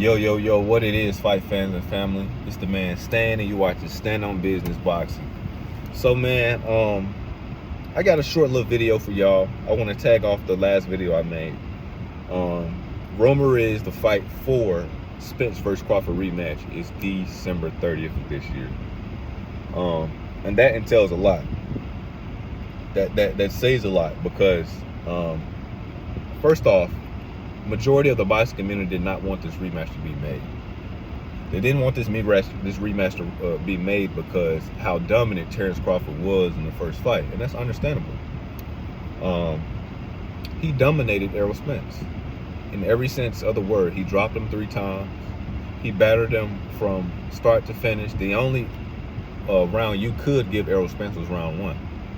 Yo, what it is, fight fans and family. It's the man Stan, and you watching Stand on Business Boxing. So, man, I got a short little video for y'all. I want to tag off the last video I made. Rumor is the fight for Spence versus Crawford rematch is December 30th of this year. And that entails a lot. That says a lot because, first off, majority of the boxing community did not want this rematch to be made. They didn't want this rematch to be made because how dominant Terrence Crawford was in the first fight, and that's understandable. He dominated Errol Spence in every sense of the word. He dropped him 3 times. He battered him from start to finish. The only round you could give Errol Spence was round 1,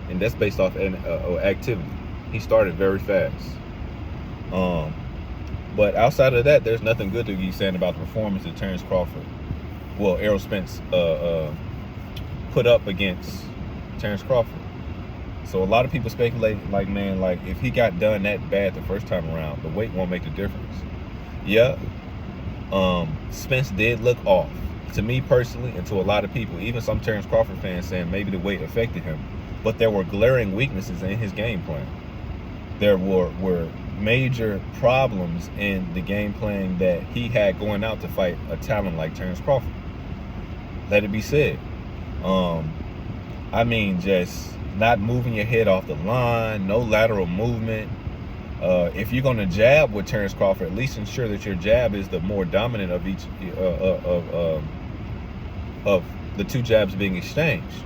and that's based off activity. He started very fast. But outside of that, there's nothing good to be saying about the performance that Terrence Crawford, well, Errol Spence put up against Terrence Crawford. So a lot of people speculate, like, man, like if he got done that bad the first time around, the weight won't make the difference. Yeah, Spence did look off. To me personally, and to a lot of people, even some Terrence Crawford fans saying maybe the weight affected him, but there were glaring weaknesses in his game plan. There were major problems in the game plan that he had going out to fight a talent like Terrence Crawford. Let it be said. I mean, just not moving your head off the line, no lateral movement. If you're going to jab with Terrence Crawford, at least ensure that your jab is the more dominant of each of the 2 jabs being exchanged.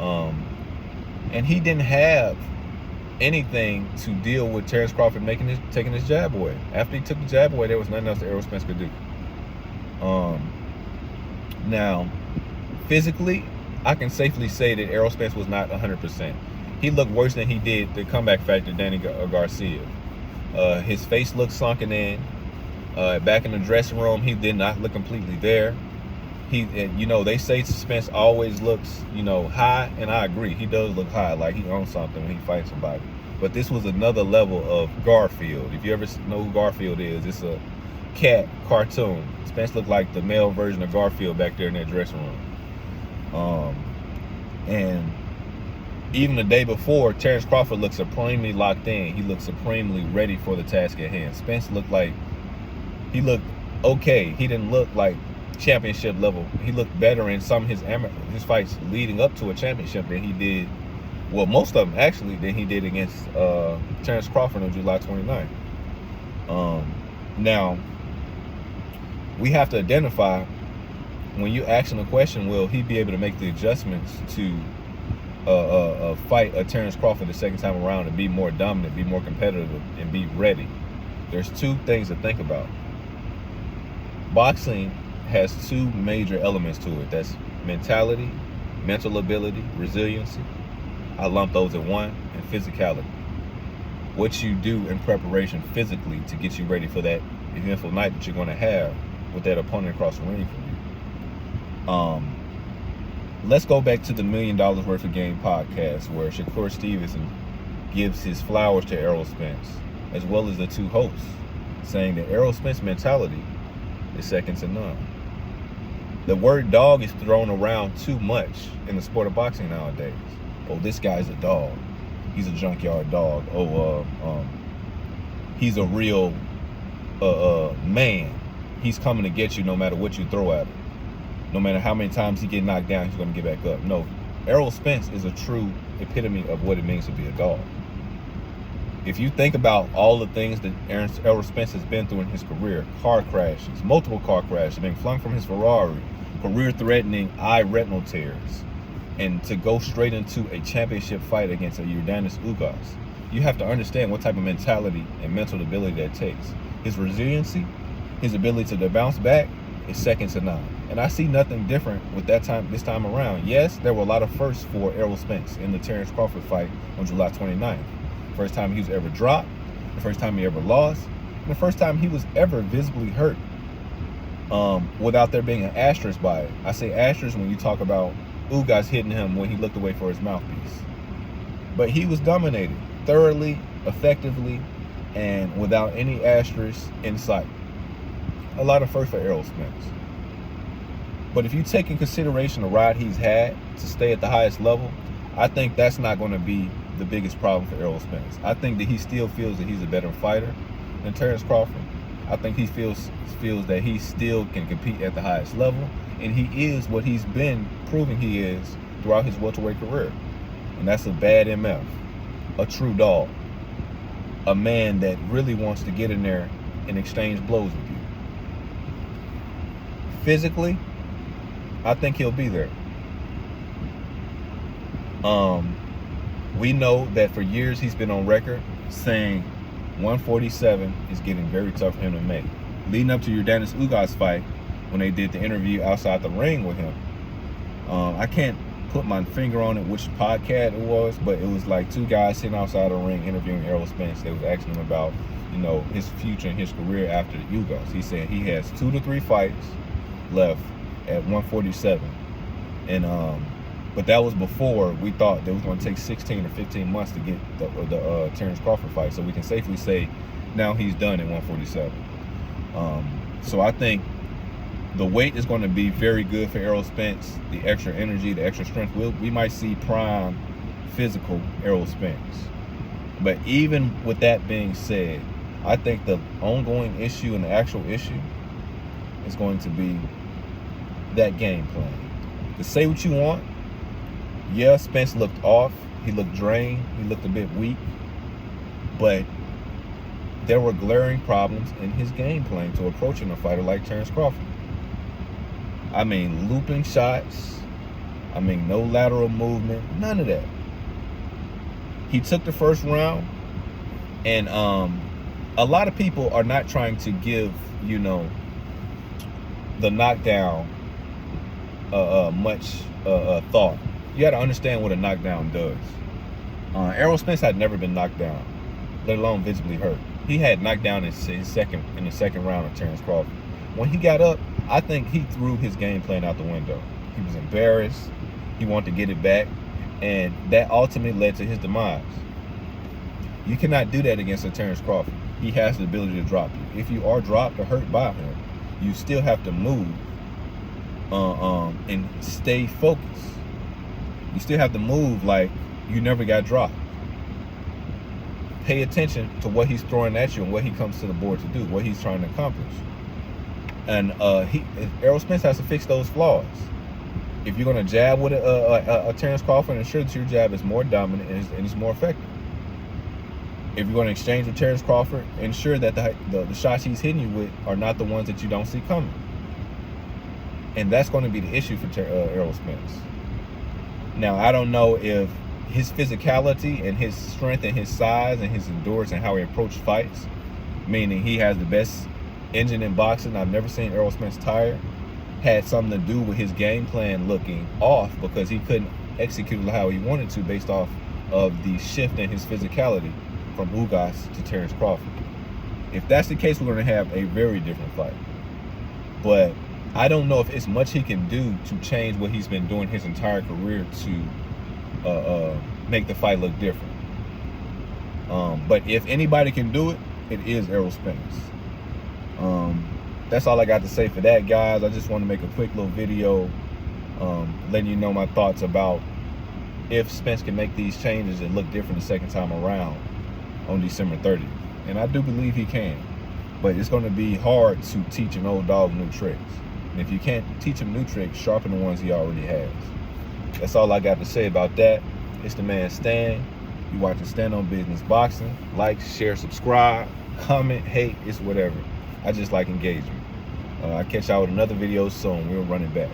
And he didn't have anything to deal with Terrence Crawford taking his jab away. After he took the jab away, there was nothing else that Errol Spence could do. Now, physically, I can safely say that Errol Spence was not 100%. He looked worse than he did the comeback factor Danny Garcia. His face looked sunken in. Back in the dressing room, he did not look completely there. They say Spence always looks, high, and I agree. He does look high, like he owns something when he fights somebody. But this was another level of Garfield. If you ever know who Garfield is, it's a cat cartoon. Spence looked like the male version of Garfield back there in that dressing room. And even the day before, Terrence Crawford looked supremely locked in. He looked supremely ready for the task at hand. Spence looked like he looked okay. He didn't look like championship level. He looked better in some of his fights leading up to a championship than he did, well, most of them actually, than he did against Terrence Crawford on July 29th. Now, we have to identify, when you asking the question, will he be able to make the adjustments to fight a Terrence Crawford the second time around and be more dominant, be more competitive, and be ready? There's 2 things to think about. Boxing has 2 major elements to it. That's mentality, mental ability, resiliency. I lump those in one, and physicality. What you do in preparation physically to get you ready for that eventful night that you're going to have with that opponent across the ring from you. Let's go back to the $1 Million Worth of Game podcast, where Shakur Stevenson gives his flowers to Errol Spence, as well as the 2 hosts, saying that Errol Spence mentality is second to none. The word dog is thrown around too much in the sport of boxing nowadays. Oh, this guy's a dog. He's a junkyard dog. Oh, he's a real man. He's coming to get you no matter what you throw at him. No matter how many times he get knocked down, he's going to get back up. No, Errol Spence is a true epitome of what it means to be a dog. If you think about all the things that Errol Spence has been through in his career, car crashes, multiple car crashes, being flung from his Ferrari, career-threatening eye retinal tears, and to go straight into a championship fight against a Yordanis Ugas, you have to understand what type of mentality and mental ability that takes. His resiliency, his ability to bounce back is second to none. And I see nothing different with this time around. Yes, there were a lot of firsts for Errol Spence in the Terrence Crawford fight on July 29th. First time he was ever dropped, the first time he ever lost, and the first time he was ever visibly hurt without there being an asterisk by it. I say asterisk when you talk about Ugas hitting him when he looked away for his mouthpiece. But he was dominated thoroughly, effectively, and without any asterisk in sight. a lot of firsts for Errol Spence. But if you take in consideration the ride he's had to stay at the highest level, I think that's not going to be the biggest problem for Errol Spence. I think that he still feels that he's a better fighter than Terrence Crawford. I think he feels that he still can compete at the highest level, and he is what he's been proving he is throughout his welterweight career. And that's a bad MF, a true dog, a man that really wants to get in there and exchange blows with you. Physically, I think he'll be there. We know that for years he's been on record saying 147 is getting very tough for him to make. Leading up to Yordenis Ugas fight, when they did the interview outside the ring with him, I can't put my finger on it which podcast it was, but it was like two guys sitting outside the ring interviewing Errol Spence. They was asking him about, you know, his future and his career after the Ugas. He said he has 2 to 3 fights left at 147, and but that was before we thought that it was going to take 16 or 15 months to get the Terrence Crawford fight. So we can safely say now he's done at 147. So I think the weight is going to be very good for Errol Spence. The extra energy, the extra strength. We might see prime physical Errol Spence. But even with that being said, I think the ongoing issue and the actual issue is going to be that game plan. To say what you want, yeah, Spence looked off. He looked drained. He looked a bit weak. But there were glaring problems in his game plan to approaching a fighter like Terrence Crawford. I mean, looping shots. I mean, no lateral movement. None of that. He took the first round, and a lot of people are not trying to give, you know, the knockdown much thought. You got to understand what a knockdown does. Errol Spence had never been knocked down, let alone visibly hurt. He had knocked down in the second round of Terrence Crawford. When he got up, I think he threw his game plan out the window. He was embarrassed. He wanted to get it back, and that ultimately led to his demise. You cannot do that against a Terrence Crawford. He has the ability to drop you. If you are dropped or hurt by him, you still have to move and stay focused. You still have to move like you never got dropped. Pay attention to what he's throwing at you and what he comes to the board to do, what he's trying to accomplish. And Errol Spence has to fix those flaws. If you're going to jab with a Terrence Crawford, ensure that your jab is more dominant and it's more effective. If you're going to exchange with Terrence Crawford, ensure that the shots he's hitting you with are not the ones that you don't see coming. And that's going to be the issue for Errol Spence. Now, I don't know if his physicality and his strength and his size and his endurance and how he approaches fights, meaning he has the best engine in boxing. I've never seen Errol Spence tired. Had something to do with his game plan looking off because he couldn't execute how he wanted to based off of the shift in his physicality from Ugas to Terrence Crawford. If that's the case, we're going to have a very different fight. But I don't know if it's much he can do to change what he's been doing his entire career to make the fight look different. But if anybody can do it, it is Errol Spence. That's all I got to say for that, guys. I just want to make a quick little video letting you know my thoughts about if Spence can make these changes and look different the second time around on December 30th. And I do believe he can. But it's going to be hard to teach an old dog new tricks. And if you can't teach him new tricks, sharpen the ones he already has. That's all I got to say about that. It's the man Stan. You watching Stand on Business Boxing. Like, share, subscribe, comment, hate, it's whatever. I just like engagement. I'll catch y'all with another video soon. We're running back.